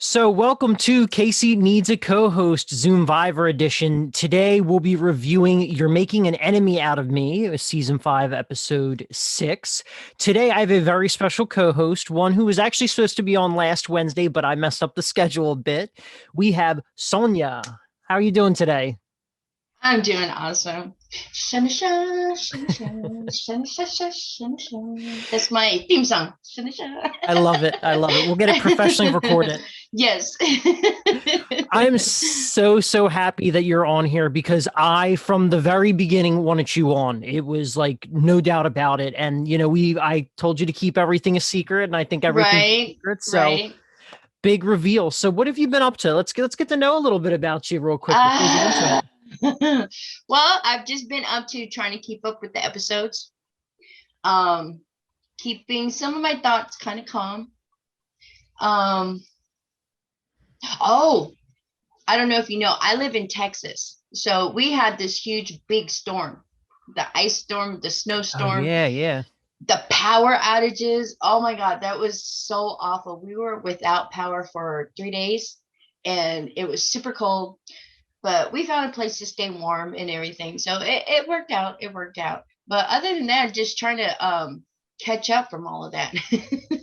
So, welcome to Casey Needs a Co-host Zoomvivor edition. Today, we'll be reviewing You're Making an Enemy Out of Me, season 5, episode 6. Today, I have a very special co-host, one who was actually supposed to be on last Wednesday, but I messed up the schedule a bit. We have Sonja. How are you doing today? I'm doing awesome. Shana sha, shana sha, shana sha sha, shana sha. That's my theme song. Shana sha. I love it. I love it. We'll get it professionally recorded. Yes. I'm so happy that you're on here because I, from the very beginning, wanted you on. It was like no doubt about it. And I told you to keep everything a secret, and I think everything's a Right, secret. So right. big reveal. So what have you been up to? Let's get to know a little bit about you real quick before we get into Uh, it. well, I've just been up to trying to keep up with the episodes. Um, Keeping some of my thoughts kind of calm. Um, oh, I don't know if you know, I live in Texas. So we had this huge big storm, the ice storm, the Oh snowstorm, yeah, yeah. the power outages. Oh my God, that was so awful. We were without power for 3 days and it was super cold, but we found a place to stay warm and everything. So it worked out. It worked out. But other than that, just trying to catch up from all of that.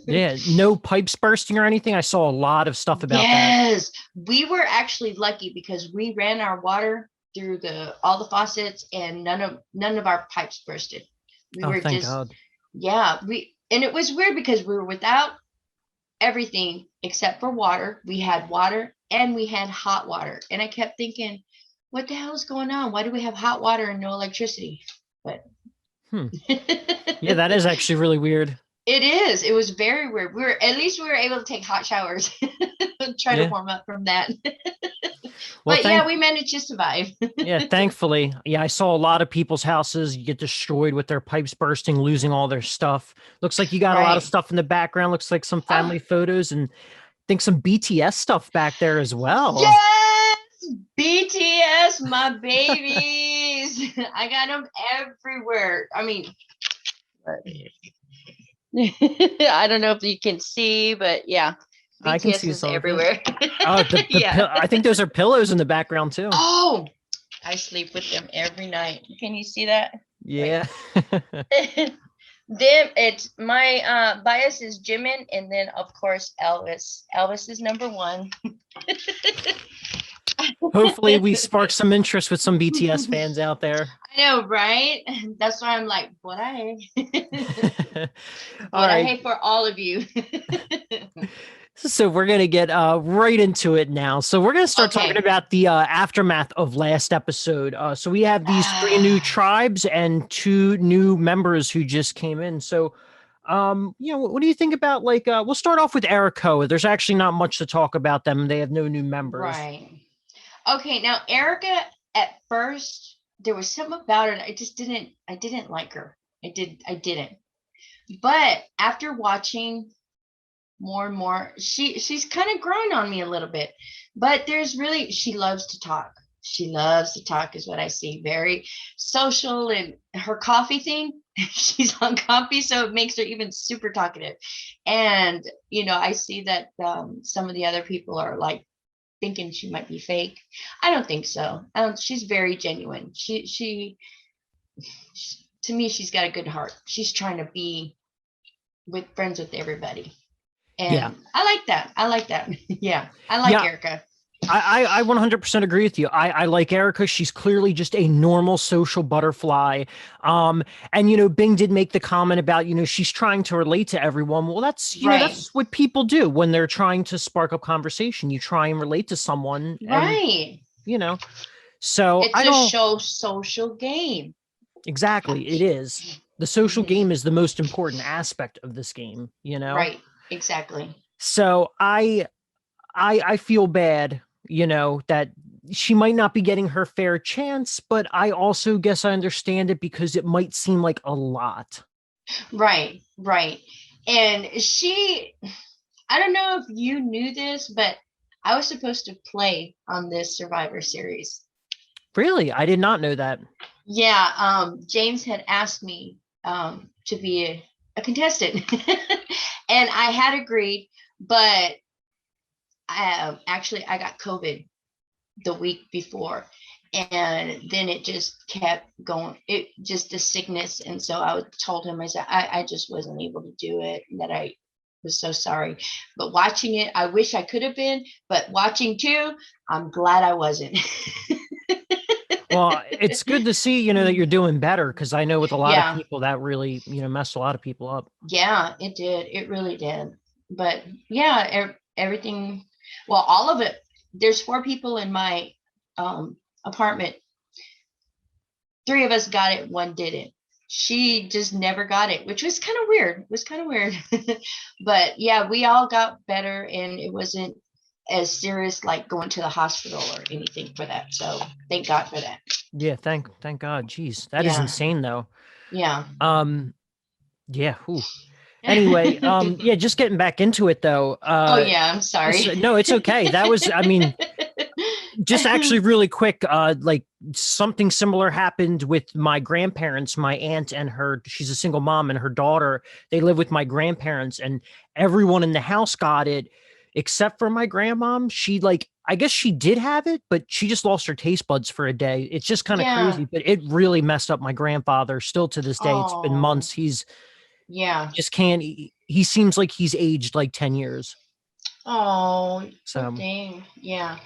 Yeah, no pipes bursting or anything. I saw a lot of stuff about that. Yes, we were actually lucky because we ran our water through the all the faucets and none of our pipes bursted. We Oh, were thank just God. yeah, we and it was weird because we were without everything except for water. We had water and we had hot water. And I kept thinking, what the hell is going on? Why do we have hot water and no electricity? But Hmm. Yeah, that it is actually really weird. is. It was very weird. We were able to take hot showers and try to Yeah. warm up from that. Well, But yeah, thank we managed to survive. Yeah, thankfully. Yeah, I saw a lot of people's houses get destroyed with their pipes bursting, losing all their stuff. Looks like you got a lot of Right. stuff in the background. Looks like some Oh, family photos and I think some BTS stuff back there as well. yes! BTS, my babies. I got them everywhere. I mean, I don't know if you can see, but yeah, I can BTS see is some of it. everywhere. Oh, the Yeah. I think those are pillows in the background too. Oh, I sleep with them every night. Can you see that? Wait. Yeah. Then it's my bias is Jimin, and then of course Elvis. Elvis is number one. Hopefully we spark some interest with some BTS I fans out there. know, right? That's why I'm like, what I All what I right. hate for all of you. So we're going to get right into it now. So we're going to start talking Okay. about the aftermath of last episode. So we have these three new tribes and two new members who just came in. So, what do you think about we'll start off with Erico. There's actually not much to talk about them. They have no new members. Right. Okay, now Erica, at first there was something about her. I didn't like her. I didn't. But after watching more and more, she's kind of growing on me a little bit. But she loves to talk. She loves to talk is what I see. Very social, and her coffee thing, she's on coffee, so it makes her even super talkative. And I see that some of the other people are like thinking she might be fake. I don't think so. She's very genuine. To me, she's got a good heart. She's trying to be with friends with everybody, Yeah. and I like that. I like that. Yeah, I like Yeah. Erica. I 100% agree with you. I like Erica. She's clearly just a normal social butterfly. And Bing did make the comment about, she's trying to relate to everyone. Well, Right, that's what people do when they're trying to spark up conversation. You try and relate to someone and, right. you know, so It's I a don't social game. exactly. It is. The social Mhm. game is the most important aspect of this game. Right, exactly. So I feel bad, that she might not be getting her fair chance, but I also guess I understand it because it might seem like a lot. Right, right. And I don't know if you knew this, but I was supposed to play on this Survivor series. Really? I did not know that. Yeah, James had asked me to be a contestant, and I had agreed, but Actually, I got COVID the week before, and then it just kept going. It just the sickness, and so I told him, I said, I just wasn't able to do it, and that I was so sorry. But watching it, I wish I could have been, but watching too, I'm glad I wasn't. Well, it's good to see, that you're doing better, because I know with a lot of Yeah, people that really, messed a lot of people up. yeah, it did. It really did. But yeah, everything, well, all of it. There's 4 people in my apartment. 3 of us got it, 1 didn't. She just never got it, which was kind of weird. It was kind of weird. But yeah, we all got better, and it wasn't as serious like going to the hospital or anything for that. So thank God for that. Yeah, thank God. Jeez, that is Yeah. insane though. Yeah. Yeah. Whew. Anyway, yeah, just getting back into it though. Oh yeah, I'm sorry. No, it's okay. That was, I mean, just actually really quick, like something similar happened with my grandparents. My aunt and she's a single mom, and her daughter, they live with my grandparents, and everyone in the house got it except for my grandmom. She, like, I guess she did have it, but she just lost her taste buds for a day. It's just kind of Yeah. crazy, but it really messed up my grandfather. Still to this day, it's been Oh, months. He's yeah. just can't, he seems like he's aged like 10 years. Oh, poor So, thing. Yeah.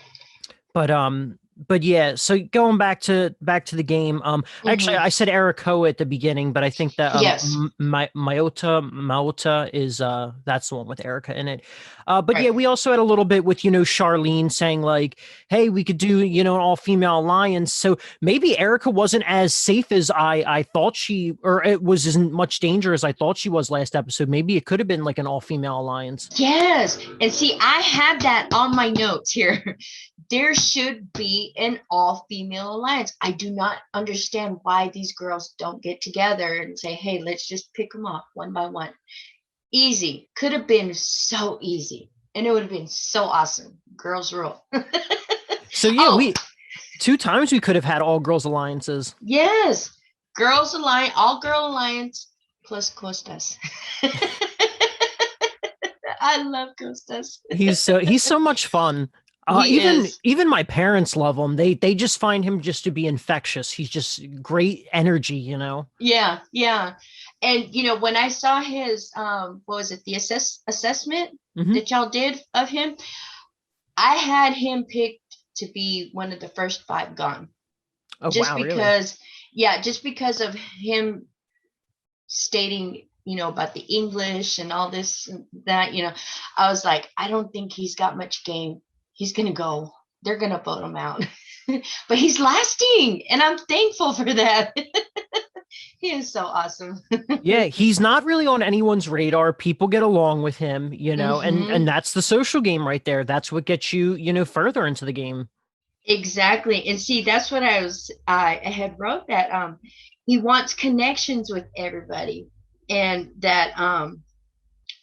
but yeah, so going back to the game. Actually, Hmm. I said Erico at the beginning, but I think that Yes. Maota is that's the one with Erica in it. But Right. yeah, we also had a little bit with Charlene saying like, hey, we could do an all female alliance. So maybe Erica wasn't as safe as I thought she, or it was isn't much danger as I thought she was last episode. Maybe it could have been like an all female alliance. Yes. And see, I have that on my notes here. There should be an all female alliance. I do not understand why these girls don't get together and say, hey, let's just pick them off one by one. Easy. Could have been so easy. And it would have been so awesome. Girls rule. So yeah, Oh, we 2 times we could have had all girls alliances. yes. Girls alliance, all girl alliance plus Costas. I love Costas. He's so much fun. He Even is. even my parents love him. They just find him just to be infectious. He's just great energy. Yeah, yeah. And when I saw his what was it, the assessment Hmm. that y'all did of him, I had him picked to be one of the first 5 gone. Oh Just wow, really? because, yeah, just because of him stating, about the English and all this and that, I was like, I don't think he's got much game. He's gonna go. They're gonna vote him out. But he's lasting, and I'm thankful for that. He is so awesome. Yeah, he's not really on anyone's radar. People get along with him, and Hmm. and that's the social game right there. That's what gets you further into the game. Exactly. And see, that's what I had wrote that he wants connections with everybody, and that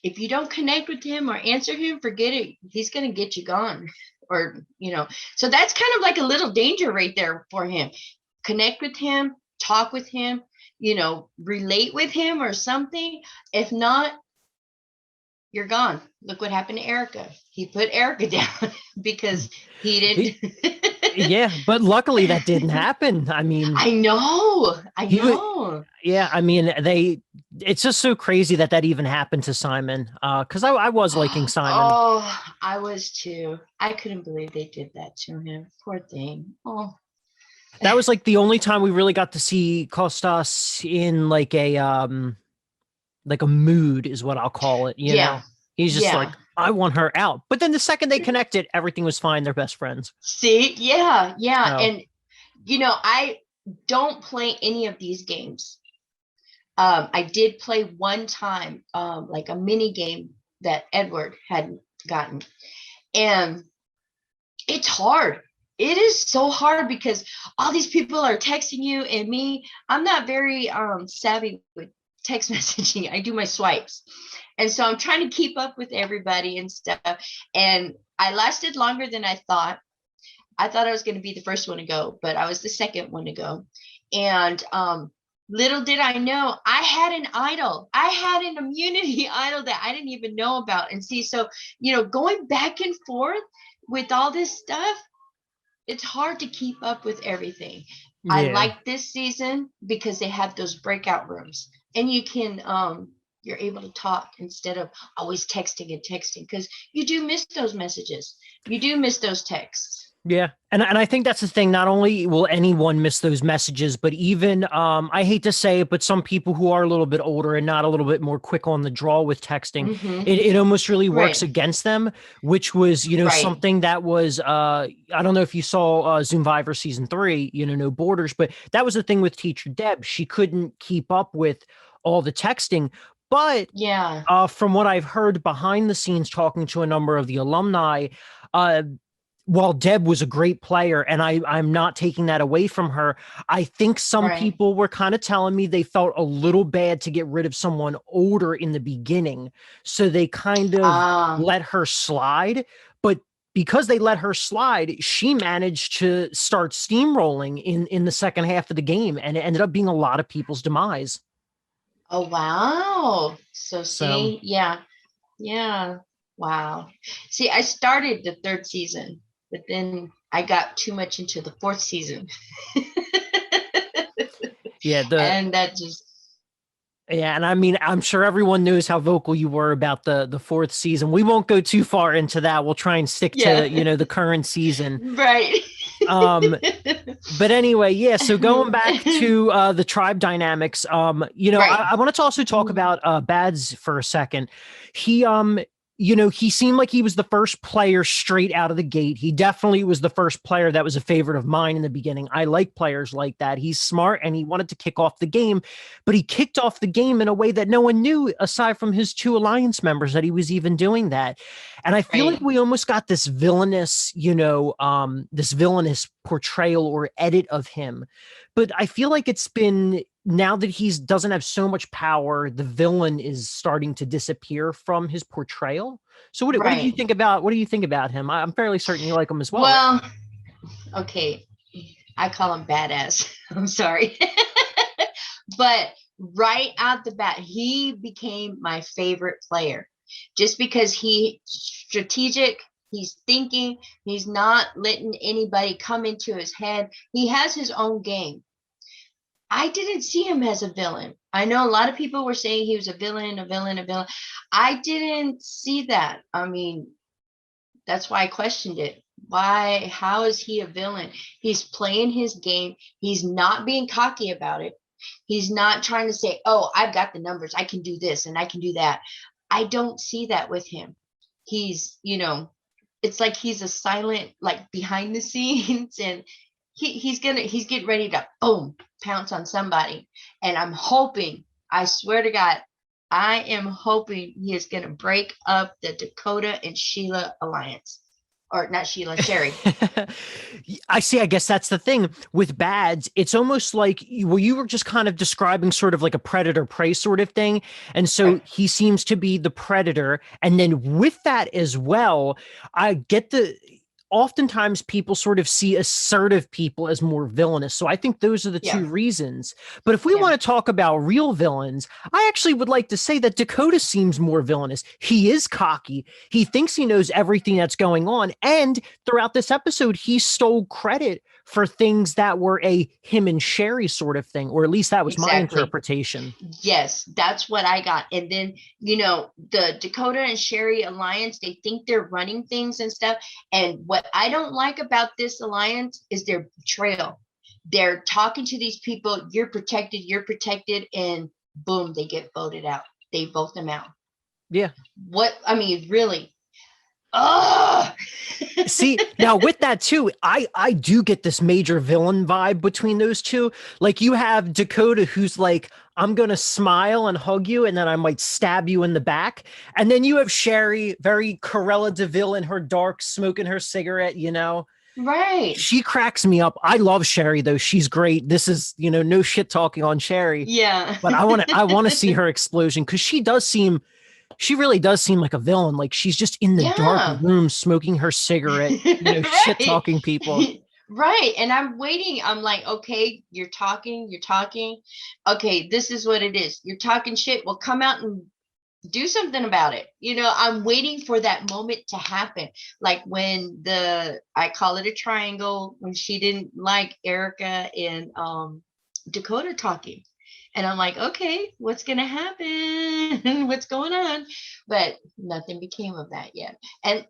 if you don't connect with him or answer him, forget it. He's going to get you gone. Or, so that's kind of like a little danger right there for him. Connect with him, talk with him, relate with him or something. If not, you're gone. Look what happened to Erica. He put Erica down because he He- didn't. yeah, but luckily that didn't happen. I mean, I know. I he would. know. Yeah, I mean, it's just so crazy that even happened to Simon. Because I was liking Simon. Oh, I was too. I couldn't believe they did that to him. Poor thing. Oh, That was like the only time we really got to see Costas in like a mood is what I'll call it. yeah. He's just Yeah. like, I want her out. But then the second they connected, everything was fine. They're best friends. See, yeah, yeah. So, And, I don't play any of these games. I did play one time, like a mini game that Edward had gotten. And it's hard. It is so hard because all these people are texting you, and me, I'm not very savvy with text messaging. I do my swipes. And so I'm trying to keep up with everybody and stuff. And I lasted longer than I thought. I thought I was going to be the first one to go, but I was the second one to go. And little did I know, I had an idol. I had an immunity idol that I didn't even know about. And see, so, going back and forth with all this stuff, it's hard to keep up with everything. I Yeah. like this season because they have those breakout rooms, and you can, you're able to talk instead of always texting and texting, because you do miss those messages. You do miss those texts. Yeah. And I think that's the thing. Not only will anyone miss those messages, but even, I hate to say it, but some people who are a little bit older and not a little bit more quick on the draw with texting, it almost really works Right. against them, which was, Right. something that was, I don't know if you saw Zoomvivor season 3, No Borders, but that was the thing with Teacher Deb. She couldn't keep up with all the texting. But Yeah. from what I've heard behind the scenes, talking to a number of the alumni, while Deb was a great player, and I'm not taking that away from her, I think some Right. people were kind of telling me they felt a little bad to get rid of someone older in the beginning. So they kind of let her slide. But because they let her slide, she managed to start steamrolling in the second half of the game, and it ended up being a lot of people's demise. Oh, wow. So So see, yeah. Yeah. Wow. See, I started the third season, but then I got too much into the fourth season. yeah, And that just, and I mean, I'm sure everyone knows how vocal you were about the fourth season. We won't go too far into that. We'll try and stick yeah. to, the current season. Right. But anyway, yeah. So going back to the tribe dynamics, Right. I wanted to also talk about Bads for a second. He he seemed like he was the first player straight out of the gate. He definitely was the first player that was a favorite of mine in the beginning. I like players like that. He's smart and he wanted to kick off the game, but he kicked off the game in a way that no one knew aside from his 2 alliance members that he was even doing that. And I feel like we almost got this villainous, this villainous portrayal or edit of him. But I feel like it's been, now that he's doesn't have so much power, the villain is starting to disappear from his portrayal. So what do you Right. think about him? I'm fairly certain you like him as well. Well, okay. I call him badass. I'm sorry. But right out the bat, he became my favorite player just because he's strategic. He's thinking. He's not letting anybody come into his head. He has his own game. I didn't see him as a villain. I know a lot of people were saying he was a villain, a villain, a villain. I didn't see that. I mean, that's why I questioned it. Why? How is he a villain? He's playing his game. He's not being cocky about it. He's not trying to say, oh, I've got the numbers. I can do this and I can do that. I don't see that with him. He's, it's like he's a silent, like behind the scenes, and he's getting ready to boom, pounce on somebody. And I'm hoping, I swear to God, I am hoping he is going to break up the Dakota and Sheila alliance. Or not Sheila, Sherry. I see. I guess that's the thing with Bads. It's almost like, well, you were just kind of describing sort of like a predator prey sort of thing. And so Right. he seems to be the predator. And then with that as well, I get oftentimes people sort of see assertive people as more villainous. So I think those are the two reasons. But if we want to talk about real villains, I actually would like to say that Dakota seems more villainous. He is cocky. He thinks he knows everything that's going on. And throughout this episode, he stole credit for things that were a him and Sherry sort of thing, or at least that was my interpretation. Yes, that's what I got. And then, the Dakota and Sherry alliance, they think they're running things and stuff. And what I don't like about this alliance is their betrayal. They're talking to these people, you're protected, and boom, they get voted out. They vote them out. Yeah. Really. Oh, see, now with that too, I do get this major villain vibe between those two. Like you have Dakota, who's like, I'm gonna smile and hug you, and then I might stab you in the back. And then you have Sherry, very Corella DeVille in her dark, smoking her cigarette. Right. She cracks me up. I love Sherry though. She's great. This is, no shit talking on Sherry. Yeah. But I want to see her explosion, because she really does seem like a villain. Like she's just in the dark room smoking her cigarette, Right. shit talking people. Right. And I'm waiting. I'm like, okay, you're talking, you're talking. Okay, this is what it is. You're talking shit. Well, come out and do something about it. I'm waiting for that moment to happen. Like when I call it a triangle, when she didn't like Erica and Dakota talking. And I'm like, okay, what's gonna happen? What's going on? But nothing became of that yet. And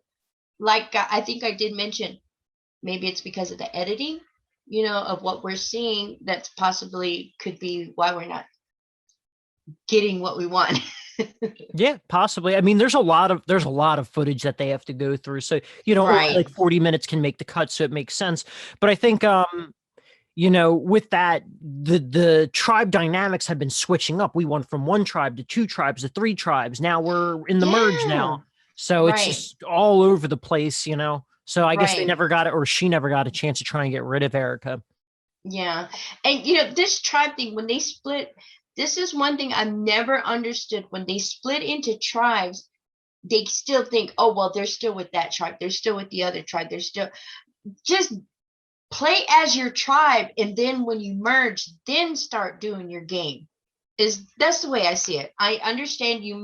like I think I did mention, maybe it's because of the editing, of what we're seeing, that's possibly could be why we're not getting what we want. Yeah, possibly. I mean, there's a lot of footage that they have to go through. So, only Right. like 40 minutes can make the cut, so it makes sense. But I think with that, the tribe dynamics have been switching up. We went from one tribe to two tribes to three tribes. Now we're in the merge Yeah. now. So it's Right. just all over the place, So I guess they Right. never got it, or she never got a chance to try and get rid of Erica. Yeah. And this tribe thing, when they split, this is one thing I've never understood. When they split into tribes, they still think, oh, well, they're still with that tribe. They're still with the other tribe. They're still just play as your tribe. And then when you merge, then start doing your game. That's the way I see it. I understand you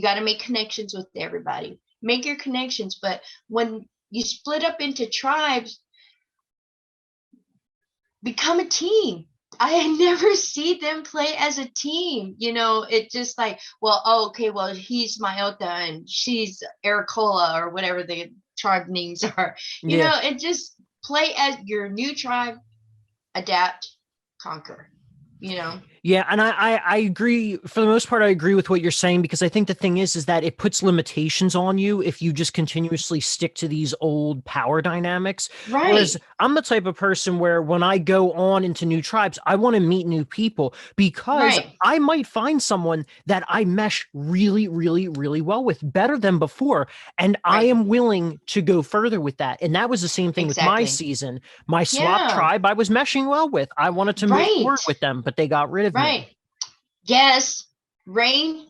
got to make connections with everybody. Make your connections. But when you split up into tribes, become a team. I never see them play as a team. It just like, well, okay, well, he's Myota and she's Ericola or whatever the tribe names are. Yeah. It just play as your new tribe, adapt, conquer. Yeah, and I agree for the most part. I agree with what you're saying, because I think the thing is that it puts limitations on you if you just continuously stick to these old power dynamics. Right. Whereas I'm the type of person where when I go on into new tribes, I want to meet new people, because Right. I might find someone that I mesh really, really, really well with, better than before, and I am willing to go further with that. And that was the same thing with my season. My swap tribe, I was meshing well with. I wanted to move forward with them, but they got rid of me. Yes. Rain,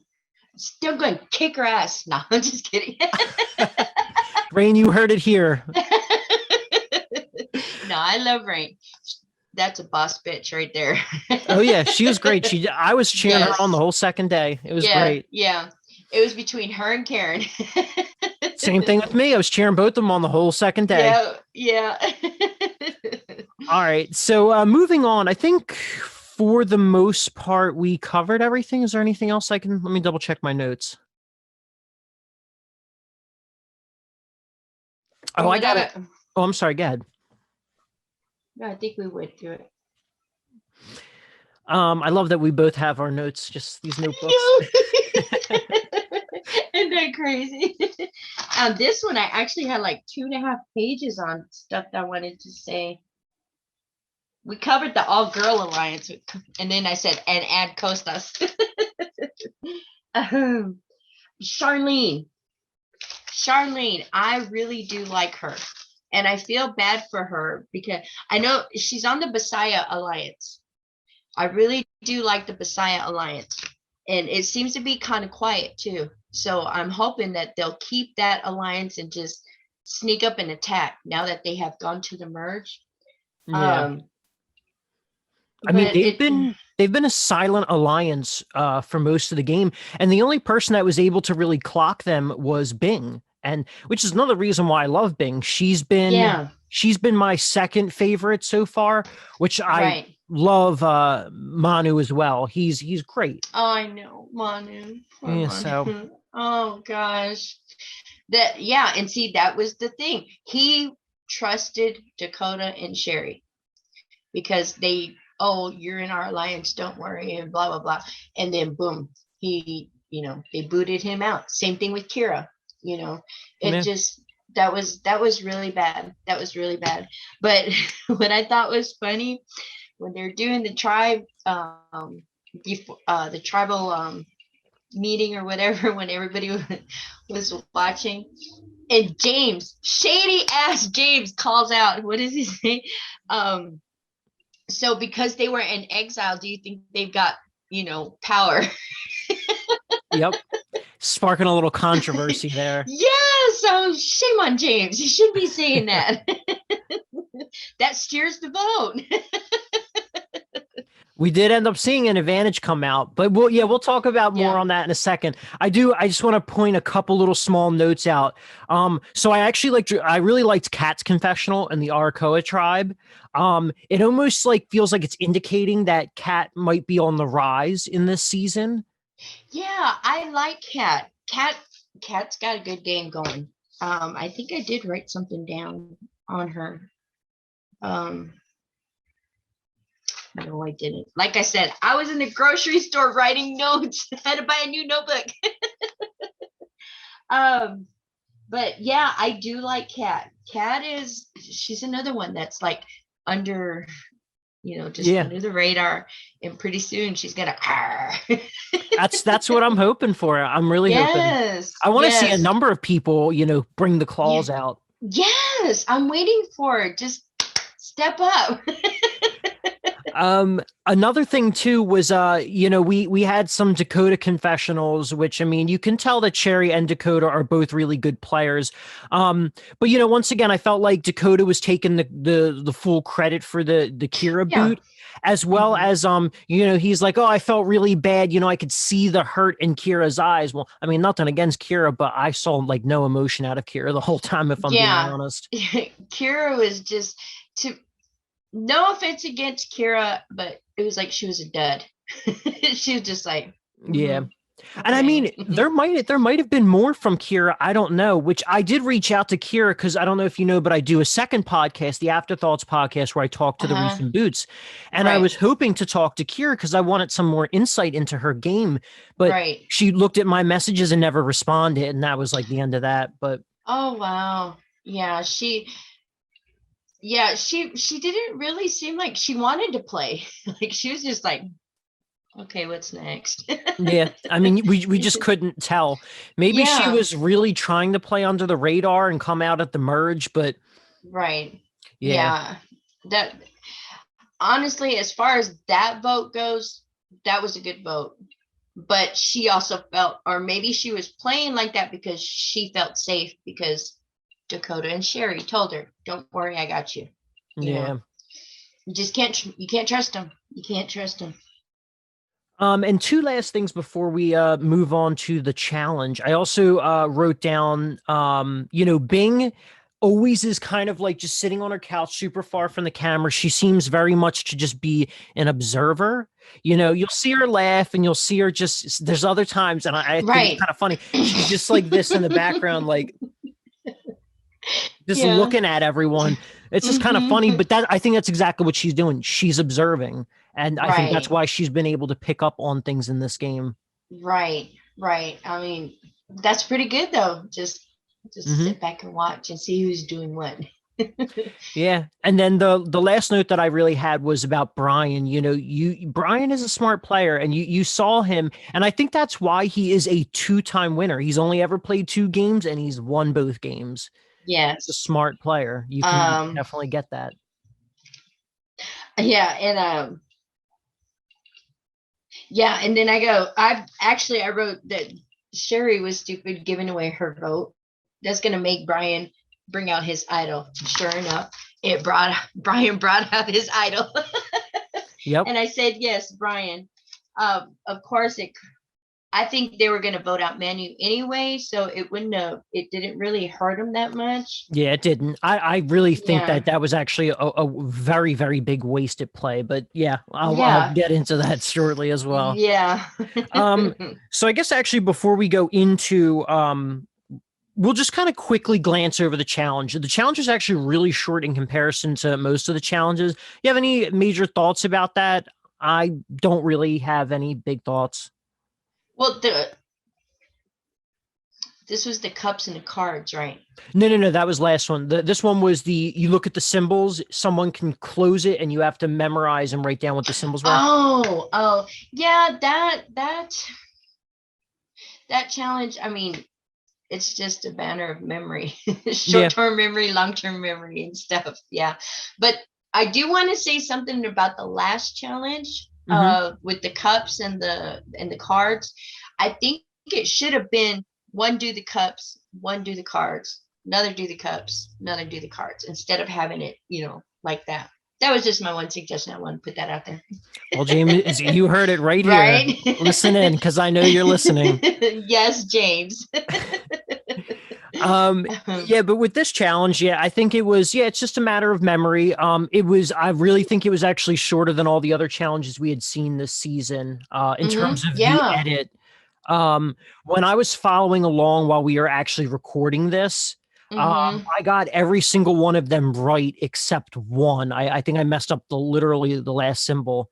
still going to kick her ass. No, I'm just kidding. Rain, you heard it here. No, I love Rain. That's a boss bitch right there. Oh yeah, she was great. I was cheering her on the whole second day. It was great. Yeah. It was between her and Karen. Same thing with me. I was cheering both of them on the whole second day. Yeah. All right. So moving on, I think for the most part, we covered everything. Is there anything else let me double check my notes. Oh, I got it. Oh, I'm sorry. Go ahead. No, I think we went through it. I love that we both have our notes, just these notebooks. Isn't that crazy? This one, I actually had like 2.5 pages on stuff that I wanted to say. We covered the all-girl alliance, and then I said, and add Costas. Charlene, I really do like her. And I feel bad for her because I know she's on the Bisaya Alliance. I really do like the Bisaya Alliance. And it seems to be kind of quiet too. So I'm hoping that they'll keep that alliance and just sneak up and attack now that they have gone to the merge. Yeah. I mean, they've been a silent alliance for most of the game, and the only person that was able to really clock them was Bing, and which is another reason why I love Bing. She's been my second favorite so far, which I love Manu as well. He's great. Oh, I know, Manu. Yeah, Manu. So oh gosh. And see, that was the thing. He trusted Dakota and Sherry because you're in our alliance, don't worry, and blah, blah, blah. And then boom, they booted him out. Same thing with Kira, that was really bad. That was really bad. But what I thought was funny, when they're doing the tribe, before the tribal meeting or whatever, when everybody was watching, and shady ass James calls out, what does he say? So because they were in exile, do you think they've got, power? Yep. Sparking a little controversy there. Yeah, so shame on James. He should be saying that. that steers the vote. We did end up seeing an advantage come out, but we'll talk about more on that in a second. I just want to point a couple little small notes out. So I really liked Kat's confessional and the Arakoa tribe. It almost like feels like it's indicating that Kat might be on the rise in this season. Yeah, I like Kat. Kat's got a good game going. I think I did write something down on her. No, I didn't. Like I said, I was in the grocery store writing notes. I had to buy a new notebook. But yeah, I do like Kat. She's another one that's like under, under the radar, and pretty soon she's gonna. That's what I'm hoping for. I'm really hoping. I want to see a number of people, bring the claws out. Yes, I'm waiting for it. Just step up. Another thing too was, we had some Dakota confessionals, which, I mean, you can tell that Cherry and Dakota are both really good players. But once again, I felt like Dakota was taking the full credit for the Kira boot, as well as, he's like, oh, I felt really bad. I could see the hurt in Kira's eyes. Well, I mean, nothing against Kira, but I saw like no emotion out of Kira the whole time, if I'm being honest. Kira was just no offense against Kira, but it was like she was a dud. She was just like, yeah. And I mean, there might have been more from Kira. I don't know, which I did reach out to Kira because I don't know if you know, but I do a second podcast, the Afterthoughts podcast, where I talk to the recent boots. And I was hoping to talk to Kira because I wanted some more insight into her game. But she looked at my messages and never responded. And that was like the end of that. But oh, wow. Yeah, she didn't really seem like she wanted to play. Like she was just like, okay, what's next? Yeah, I mean, we just couldn't tell. Maybe she was really trying to play under the radar and come out at the merge, but that honestly, as far as that vote goes, that was a good vote. But she also felt, or maybe she was playing like that because she felt safe because Dakota and Sherry told her, "Don't worry, I got you." You just can't trust them. You can't trust them. And two last things before we move on to the challenge. I also wrote down, Bing always is kind of like just sitting on her couch super far from the camera. She seems very much to just be an observer. You'll see her laugh and you'll see her just, there's other times, and I think it's kind of funny. She's just like this in the background, like just looking at everyone. It's just kind of funny, but I think that's exactly what she's doing. She's observing. And I think that's why she's been able to pick up on things in this game. Right. I mean, that's pretty good though. Just sit back and watch and see who's doing what. Yeah. And then the last note that I really had was about Brian. Brian is a smart player, and you saw him, and I think that's why he is a 2-time winner. He's only ever played 2 games and he's won both games. Yes. He's a smart player. You can definitely get that. Yeah, and and then I wrote that Sherry was stupid giving away her vote. That's gonna make Brian bring out his idol. Sure enough, Brian brought out his idol. Yep. And I said, yes, Brian. Of course, I think they were going to vote out Manu anyway, so it didn't really hurt him that much. Yeah, it didn't. I really think that was actually a very, very big wasted play, but I'll get into that shortly as well. Yeah. So I guess actually before we go into, we'll just kind of quickly glance over the challenge. The challenge is actually really short in comparison to most of the challenges. You have any major thoughts about that? I don't really have any big thoughts. Well, this was the cups and the cards, right? No. That was last one. This one was you look at the symbols, someone can close it and you have to memorize and write down what the symbols were. Oh, yeah, that challenge, I mean, it's just a banner of memory, short-term memory, long-term memory and stuff. Yeah. But I do want to say something about the last challenge. With the cups and the cards. I think it should have been one do the cups, one do the cards, Another do the cups, another do the cards, instead of having it, like that. That was just my one suggestion. I want to put that out there. Well, James, you heard it right Right? here. Listen in, because I know you're listening. Yes, James. Yeah, but with this challenge, I think it's just a matter of memory. I really think it was actually shorter than all the other challenges we had seen this season, in terms of the edit. When I was following along while we were actually recording this, I got every single one of them right except one. I think I messed up literally the last symbol,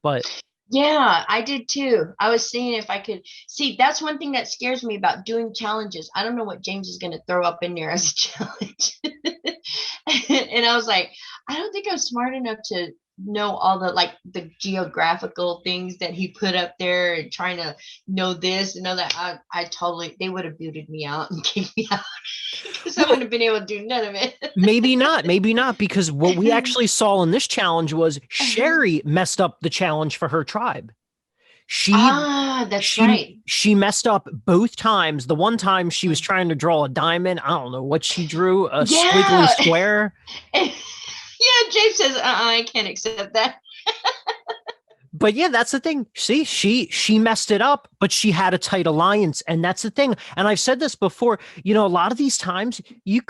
but yeah, I did too. I was seeing if I could see. That's one thing that scares me about doing challenges. I don't know what James is going to throw up in there as a challenge. And I was like, I don't think I'm smart enough to know all the geographical things that he put up there, and trying to know this and know that. I totally, they would have booted me out and kicked me out, because I wouldn't have been able to do none of it. maybe not, because what we actually saw in this challenge was Sherry messed up the challenge for her tribe. That's right. She messed up both times. The one time she was trying to draw a diamond. I don't know what she drew, a squiggly square. Yeah, James says, I can't accept that. But yeah, that's the thing. See, she messed it up, but she had a tight alliance, and that's the thing. And I've said this before, a lot of these times you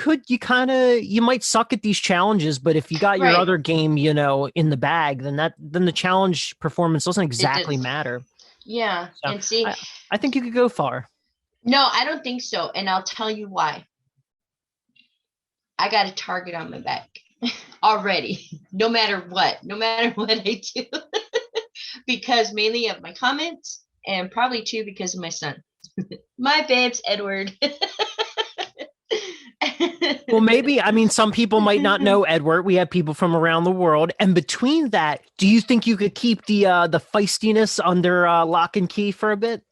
might suck at these challenges, but if you got your other game, in the bag, then the challenge performance doesn't exactly matter. Yeah. So, and see, I think you could go far. No, I don't think so. And I'll tell you why. I got a target on my back already, no matter what I do. Because mainly of my comments, and probably too because of my son. My babes, Edward. Well, maybe, some people might not know Edward. We have people from around the world. And between that, do you think you could keep the feistiness under lock and key for a bit?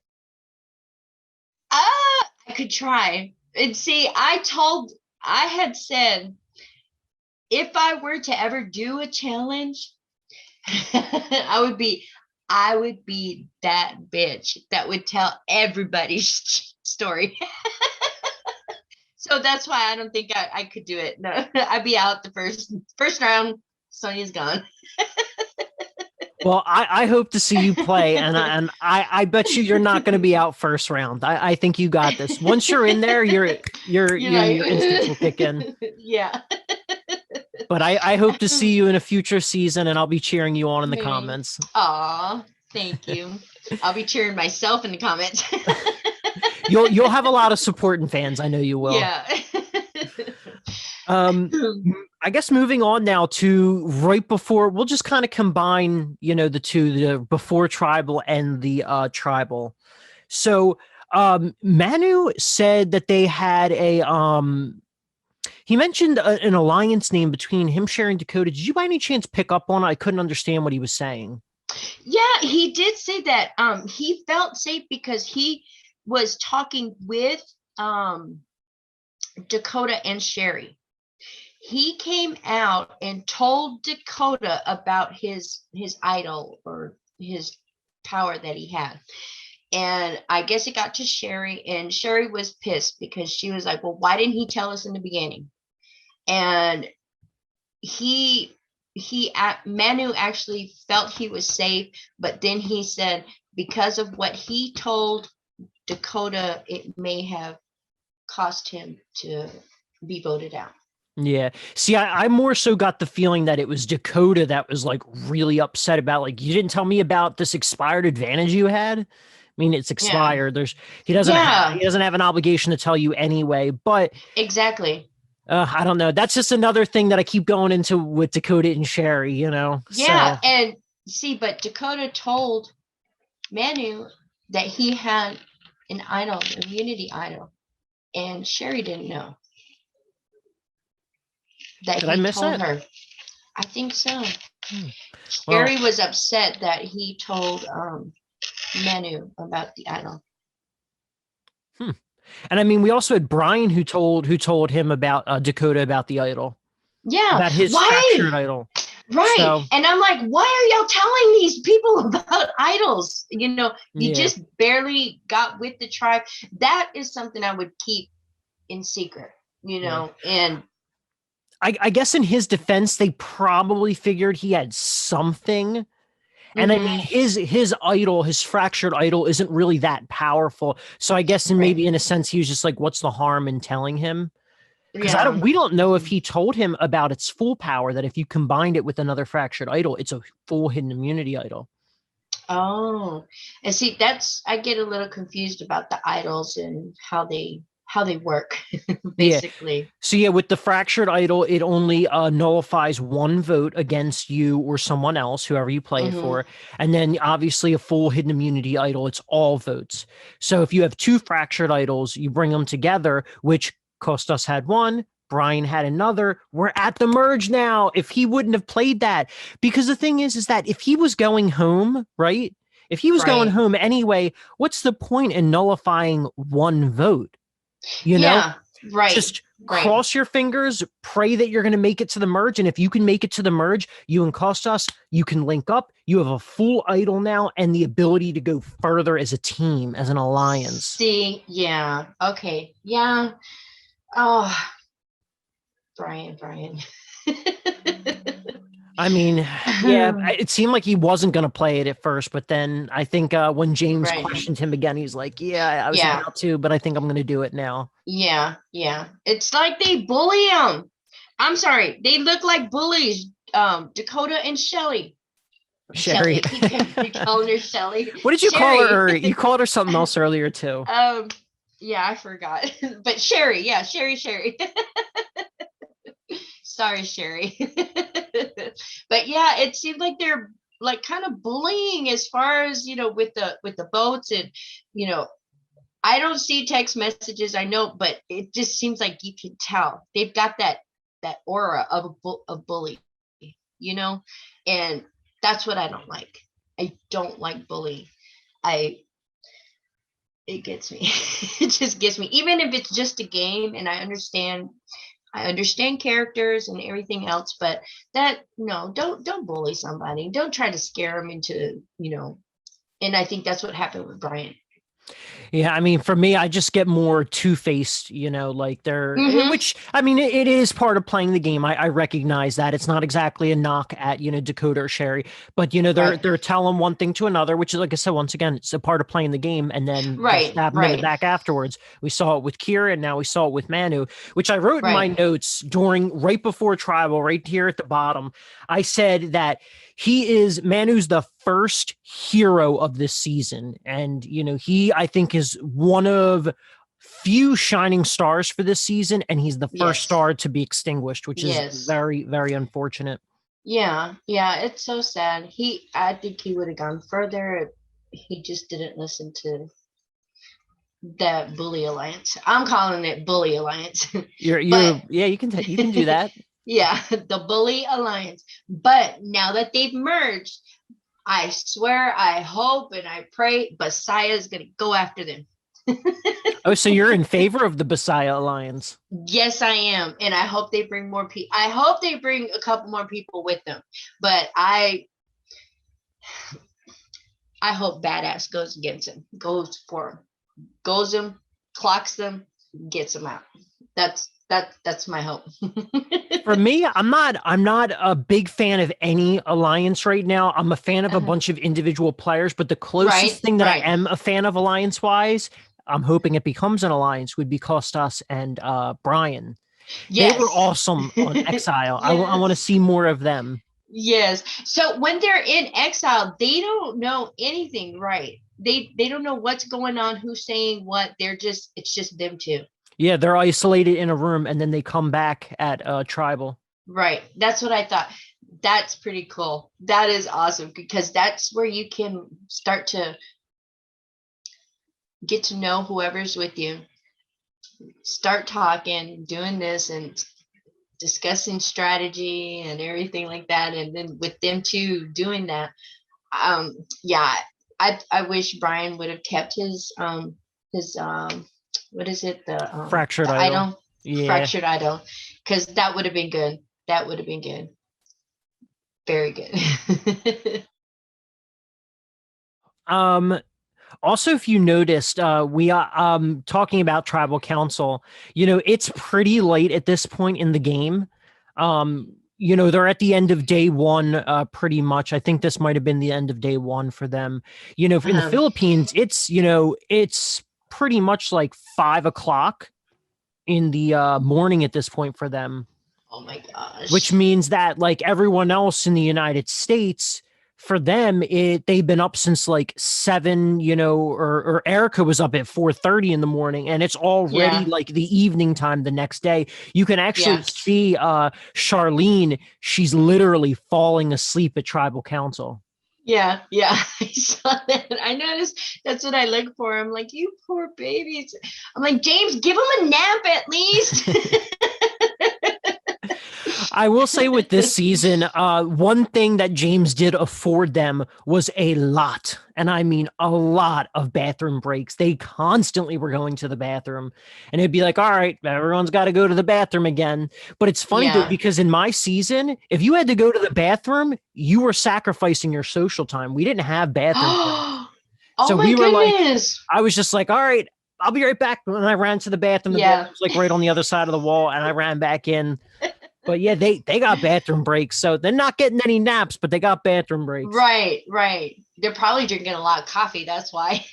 I could try. And see, I had said, if I were to ever do a challenge, I would be that bitch that would tell everybody's story. So that's why I don't think I could do it. No, I'd be out the first round. Sonja's gone. Well, I hope to see you play, and I bet you're not going to be out first round. I think you got this. Once you're in there, your instincts will kick in. Yeah. But I hope to see you in a future season, and I'll be cheering you on in the comments. Aw, thank you. I'll be cheering myself in the comments. You'll have a lot of support and fans. I know you will. Yeah. I guess moving on now to right before, we'll just kind of combine, the two, the before tribal and the tribal. So Manu said that they had he mentioned an alliance name between him, Sherry, and Dakota. Did you by any chance pick up on it? I couldn't understand what he was saying. Yeah, he did say that he felt safe because he was talking with Dakota and Sherry. He came out and told Dakota about his idol or his power that he had. And I guess it got to Sherry, and Sherry was pissed because she was like, well, why didn't he tell us in the beginning? And Manu actually felt he was safe, but then he said because of what he told Dakota, it may have cost him to be voted out. Yeah. See, I more so got the feeling that it was Dakota that was like really upset about, like, you didn't tell me about this expired advantage you had. I mean, it's expired. Yeah. He doesn't have an obligation to tell you anyway, but exactly. I don't know. That's just another thing that I keep going into with Dakota and Sherry, Yeah. So. And see, but Dakota told Manu that he had an idol, a unity idol, and Sherry didn't know. That Did I miss told it? Her. I think so. Sherry was upset that he told Manu about the idol. And I mean, we also had Brian who told him about Dakota about the idol. Yeah. About his fractured idol. Right. So, and I'm like, why are y'all telling these people about idols? You just barely got with the tribe. That is something I would keep in secret. and I guess in his defense, they probably figured he had something. And I mean, mhm, his idol, his fractured idol, isn't really that powerful. So I guess, and right. maybe in a sense, he was just like, "What's the harm in telling him?" Because Yeah. we don't know if Mhm. he told him about its full power. That if you combined it with another fractured idol, it's a full hidden immunity idol. Oh, and see, that's I get a little confused about the idols and how they work, Yeah. basically. So yeah, with the fractured idol, it only nullifies one vote against you or someone else, whoever you play it Hmm. for. And then obviously a full hidden immunity idol, it's all votes. So if you have two fractured idols, you bring them together, which Kostas had one, Brian had another. We're at the merge now. If he wouldn't have played that, because the thing is that if he was going home, right? If he was going Right. home anyway, what's the point in nullifying one vote? You know, Yeah. Right. just Right. cross your fingers, pray that you're going to make it to the merge. And if you can make it to the merge, you and Kostas, you can link up. You have a full idol now and the ability to go further as a team, as an alliance. See, yeah. Okay. Yeah. Oh, Brian. I mean, yeah, it seemed like he wasn't going to play it at first, but then I think when James Right. questioned him again, he's like, "Yeah, I was Yeah. about to, but I think I'm going to do it now." Yeah. Yeah. It's like they bully him. I'm sorry. They look like bullies. Dakota and Shelly. Shelly. Sherry, I keep calling her Shelly. what did you call Sherry. her? Or you called her something else earlier too. Yeah, I forgot. But Sherry, yeah, Sherry. Sorry, Sherry. But yeah, it seemed like they're like kind of bullying as far as, with the boats and, you know, I don't see text messages, I know, but it just seems like you can tell. They've got that aura of a bully, you know? And that's what I don't like. I don't like bullying. I It gets me. It just gets me. Even if it's just a game and I understand characters and everything else, but that no, don't bully somebody. Don't try to scare them into. And I think that's what happened with Brian. Yeah, I mean, for me, I just get more two-faced, like Mm-hmm. which, I mean, it is part of playing the game. I recognize that. It's not exactly a knock at, Dakota or Sherry, but, Right. they're telling one thing to another, which is, like I said, once again, it's a part of playing the game. And then they're Right. stabbing in the Right. back afterwards. We saw it with Kira and now we saw it with Manu, which I wrote in my Right. notes right before Tribal, right here at the bottom. I said that Manu's the first hero of this season. And, he, I think, is one of few shining stars for this season. And he's the first Yes. star to be extinguished, which is Yes. very, very unfortunate. Yeah. Yeah. It's so sad. I think he would have gone further if he just didn't listen to that bully alliance. I'm calling it bully alliance. But Yeah, you can do that. yeah, the bully alliance. But now that they've merged, I swear, I hope, and I pray Messiah is going to go after them. Oh, so you're in favor of the Messiah Alliance? Yes, I am, and I hope they bring more people. I hope they bring a couple more people with them. But I hope Badass goes against him, goes for him, goes him, clocks them, gets them out. That's my hope. For me, I'm not a big fan of any alliance right now. I'm a fan of a Uh-huh. bunch of individual players, but the closest Right, thing that I right. am a fan of alliance wise, I'm hoping it becomes an alliance, would be Kostas and Brian. They were Yes. awesome on Exile. I want to Yes. see more of them. Yes. So when they're in exile, they don't know anything, right? They don't know what's going on, who's saying what. It's just them two. Yeah, they're isolated in a room and then they come back at Tribal. Right. That's what I thought. That's pretty cool. That is awesome because that's where you can start to get to know whoever's with you. Start talking, doing this and discussing strategy and everything like that. And then with them two doing that, yeah, I wish Brian would have kept his what is it, Fractured the Idol. idol, Yeah. fractured idol, because that would have been good. That would have been good. Very good. Um Also, if you noticed, we are talking about tribal council. It's pretty late at this point in the game. They're at the end of day one, pretty much. I think this might have been the end of day one for them. In the Um, Philippines, it's pretty much like 5 o'clock in the morning at this point for them, oh my which gosh. means that like everyone else in the United States, for them, they've been up since like 7, or Erica was up at 4:30 in the morning, and it's already Yeah. like the evening time the next day. You can actually Yeah. see Charlene, she's literally falling asleep at tribal council. Yeah. Yeah. I saw that. I noticed that's what I look for. I'm like, you poor babies. I'm like, James, give him a nap at least. I will say with this season, one thing that James did afford them was a lot, and I mean a lot of bathroom breaks. They constantly were going to the bathroom, and it'd be like, all right, everyone's got to go to the bathroom again. But it's funny though, Yeah. because in my season, if you had to go to the bathroom, you were sacrificing your social time. We didn't have bathroom breaks. Oh So my we were like, goodness. I was just like, all right, I'll be right back. And I ran to the bathroom. The Yeah. bathroom's like right on the other side of the wall, and I ran back in. But yeah, they got bathroom breaks, so they're not getting any naps, but they got bathroom breaks. Right, right. They're probably drinking a lot of coffee. That's why.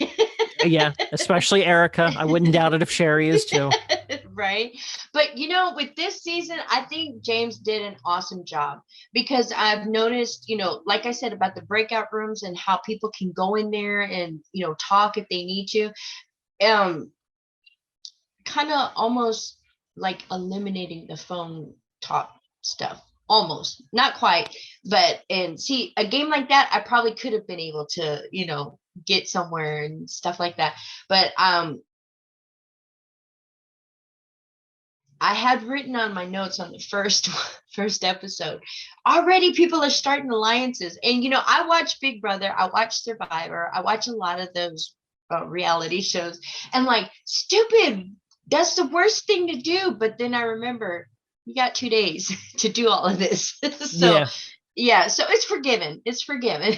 Yeah, especially Erica. I wouldn't doubt it if Sherry is too. Right. But with this season, I think James did an awesome job because I've noticed, like I said about the breakout rooms and how people can go in there and, talk if they need to. Um, Kind of almost like eliminating the phone talk stuff. Almost, not quite, but and see a game like that, I probably could have been able to, get somewhere and stuff like that. But I had written on my notes on the first first episode. Already people are starting alliances. And I watch Big Brother, I watch Survivor, I watch a lot of those reality shows. And like, stupid, that's the worst thing to do. But then I remember you got 2 days to do all of this. So Yeah, yeah, so it's forgiven. It's forgiven.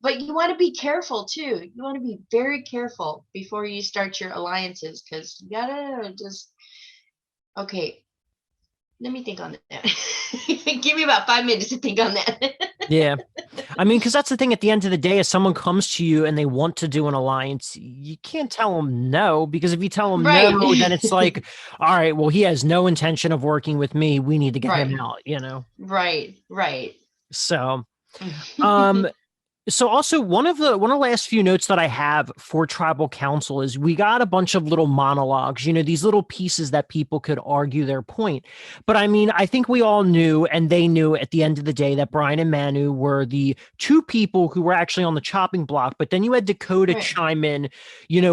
But you want to be careful too. You want to be very careful before you start your alliances because you gotta just okay, let me think on that. Give me about 5 minutes to think on that. yeah. I mean, because that's the thing. At the end of the day, if someone comes to you and they want to do an alliance, you can't tell them no. Because if you tell them Right. no, then it's like, all right, well, he has no intention of working with me. We need to get him Right. out. Right. Right. So, um, So also one of the last few notes that I have for tribal council is we got a bunch of little monologues, these little pieces that people could argue their point. But I mean, I think we all knew and they knew at the end of the day that Brian and Manu were the two people who were actually on the chopping block. But then you had Dakota Right. chime in,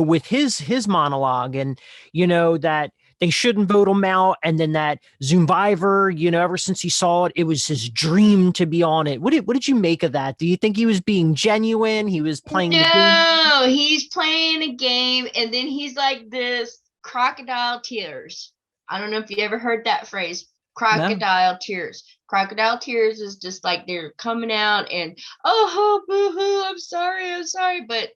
with his monologue and that they shouldn't vote him out. And then that Zoomvivor, ever since he saw it, it was his dream to be on it. What did you make of that? Do you think he was being genuine? He was playing the game? No, he's playing a game and then he's like this crocodile tears. I don't know if you ever heard that phrase, No. crocodile tears. Crocodile tears is just like they're coming out and oh boo-hoo, I'm sorry, but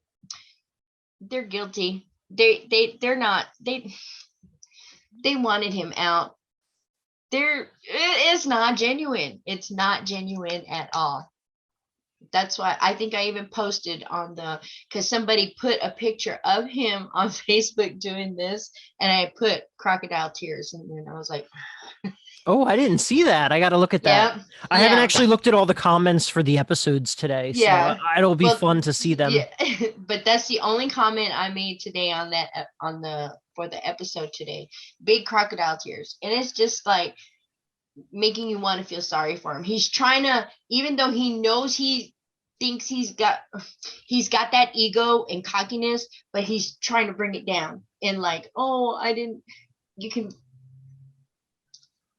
they're guilty. They're not they wanted him out. It's not genuine. It's not genuine at all. That's why I think I even posted on because somebody put a picture of him on Facebook doing this, and I put crocodile tears, and then I was like, Oh, I didn't see that. I got to look at that. yeah, I haven't yeah, actually looked at all the comments for the episodes today, so yeah. it'll be Well, fun to see them. yeah, but that's the only comment I made today on that on the for the episode today. Big crocodile tears, and it's just like making you want to feel sorry for him. He's trying to, even though he knows he thinks he's got that ego and cockiness, but he's trying to bring it down and like, oh, I didn't, you can,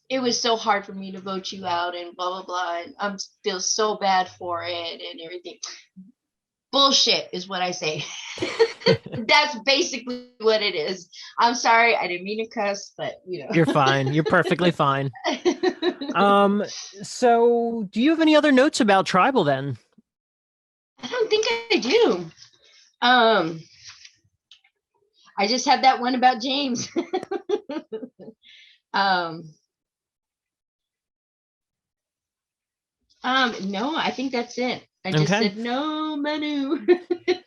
it was so hard for me to vote you out and blah blah blah, and I feel so bad for it and everything. Bullshit is what I say. That's basically what it is. I'm sorry, I didn't mean to cuss, but You're fine. You're perfectly fine. I So do you have any other notes about tribal then? don't think I do. Um, I just had that one about James. No, I think that's it. I just said no, Manu.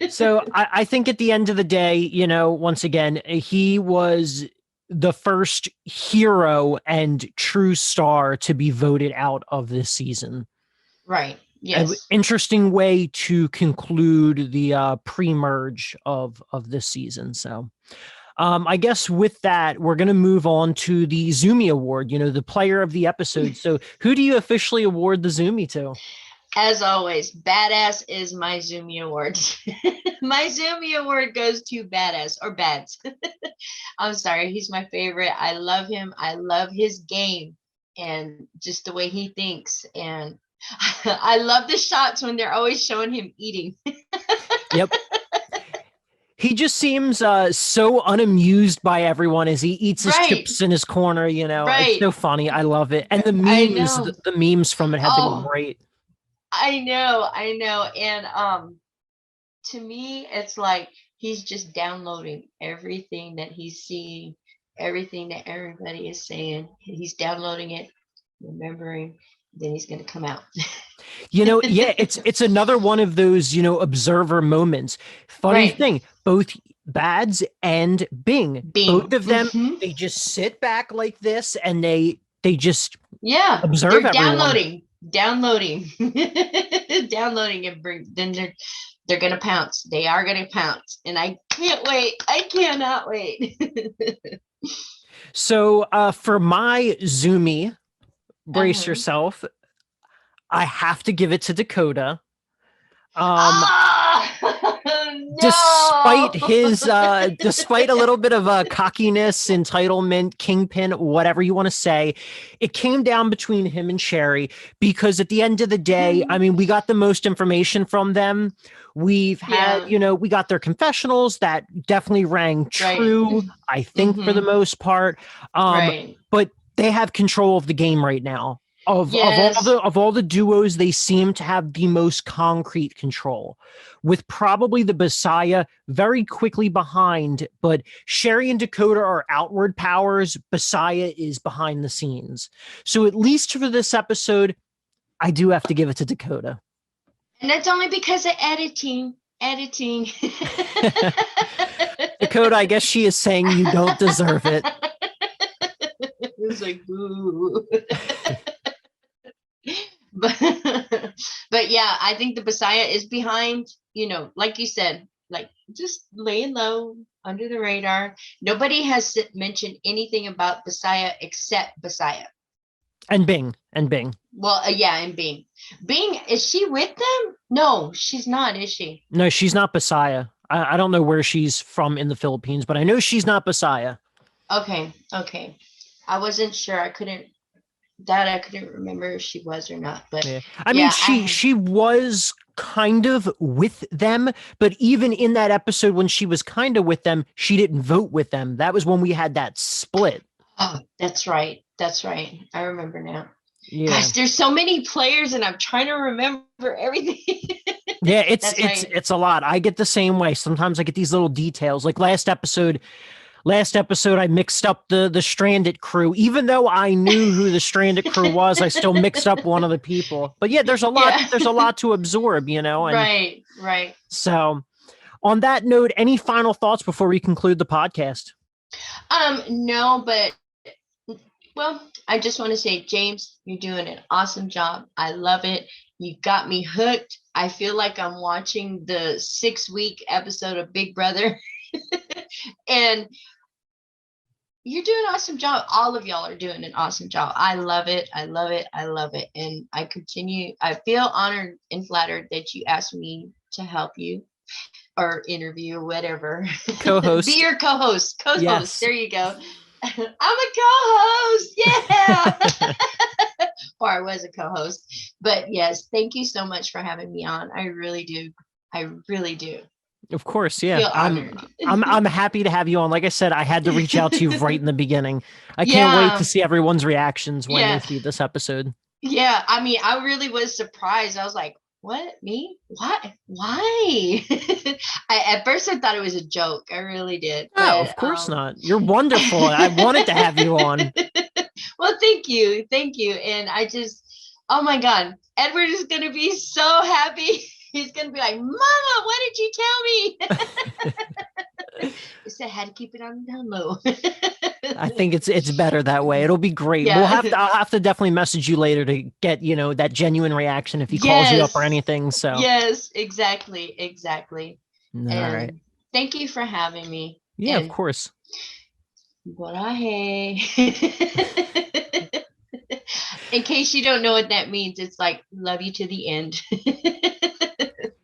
So I think at the end of the day, you know, once again, he was the first hero and true star to be voted out of this season. Right. An Yes. interesting way to conclude the pre-merge of this season. So I guess with that, we're going to move on to the Zoomy Award, you know, the player of the episode. So who do you officially award the Zoomy to? As always, Badass is my Zoomy Award. My Zoomy Award goes to Badass or Bads. I'm sorry. He's my favorite. I love him. I love his game and just the way he thinks. And I love the shots when they're always showing him eating. Yep. He just seems so unamused by everyone as he eats his chips in his corner, you know. It's so funny. I love it. And the memes, the memes from it have been great. I know. And to me, it's like he's just downloading everything that he's seeing, everything that everybody is saying. He's downloading it, remembering, then he's going to come out. You know, yeah, it's another one of those, you know, observer moments. Funny thing, both Bads and Bing, both of them, they just sit back like this and they just observe they're everyone. downloading and then they're gonna pounce. They are gonna pounce, and I can't wait. I cannot wait. So for my Zoomy, brace yourself. I have to give it to Dakota. Despite his despite a little bit of cockiness, entitlement, kingpin, whatever you want to say, it came down between him and Sherry because at the end of the day, I mean, we got the most information from them. We've had, you know, we got their confessionals that definitely rang true, I think, for the most part. But they have control of the game right now. Of all the duos, they seem to have the most concrete control, with probably the Messiah very quickly behind. But Sherry and Dakota are outward powers. Messiah is behind the scenes. So at least for this episode, I do have to give it to Dakota. And that's only because of editing. Dakota, I guess she is saying you don't deserve it. It's like, boo. But yeah, I think the Messiah is behind, you know, like you said, like just laying low under the radar. Nobody has mentioned anything about Messiah except Messiah. And Bing. Well, and Bing. Bing, is she with them? No, she's not, is she? No, she's not Messiah. I don't know where she's from in the Philippines, but I know she's not Messiah. Okay. I wasn't sure. I couldn't remember if she was or not. But I mean, she was kind of with them, but even in that episode when she was kind of with them, she didn't vote with them. That was when we had that split. Oh, that's right. I remember now. Yeah. Gosh, there's so many players and I'm trying to remember everything. Yeah, it's a lot. I get the same way. Sometimes I get these little details. Like last episode, I mixed up the Stranded crew. Even though I knew who the Stranded crew was, I still mixed up one of the people. But yeah, there's a lot. Yeah. There's a lot to absorb, you know. And right. So, on that note, any final thoughts before we conclude the podcast? No, but well, I just want to say, James, you're doing an awesome job. I love it. You got me hooked. I feel like I'm watching the 6-week episode of Big Brother. And you're doing an awesome job. All of y'all are doing an awesome job. I love it. And I feel honored and flattered that you asked me to help you or interview or whatever. Co-host. Be your co-host. Yes. There you go. I'm a co-host. Yeah. Or I was a co-host. But yes, thank you so much for having me on. I really do. Of course, yeah. I'm happy to have you on. Like I said, I had to reach out to you right in the beginning. I can't wait to see everyone's reactions when they see this episode. Yeah, I mean, I really was surprised. I was like, what? Me? Why? At first I thought it was a joke. I really did. Oh, But of course not. You're wonderful. I wanted to have you on. well, thank you. Thank you. And I just, oh my God, Edward is gonna be so happy. He's gonna be like, Mama, why did you tell me? I said I had to keep it on the down low. I think it's better that way. It'll be great. Yeah. I'll have to definitely message you later to get, that genuine reaction if he calls you up or Yes. anything. So Yes, exactly. Exactly. all right. And thank you for having me. Yeah, of And course. Boraje. In case you don't know what that means, it's like love you to the end.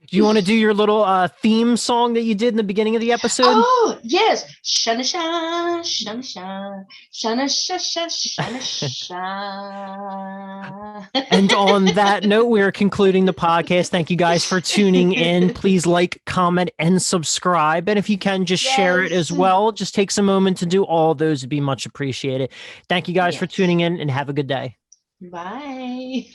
Do you want to do your little theme song that you did in the beginning of the episode? Oh, yes. Shana sha, shana sha, shana sha sha, shana sha. And on that note, we're concluding the podcast. Thank you guys for tuning in. Please like, comment, and subscribe. And if you can, just share it as Yes. well. Just takes a moment to do all those. Would be much appreciated. Thank you guys for Yes. tuning in and have a good day. Bye.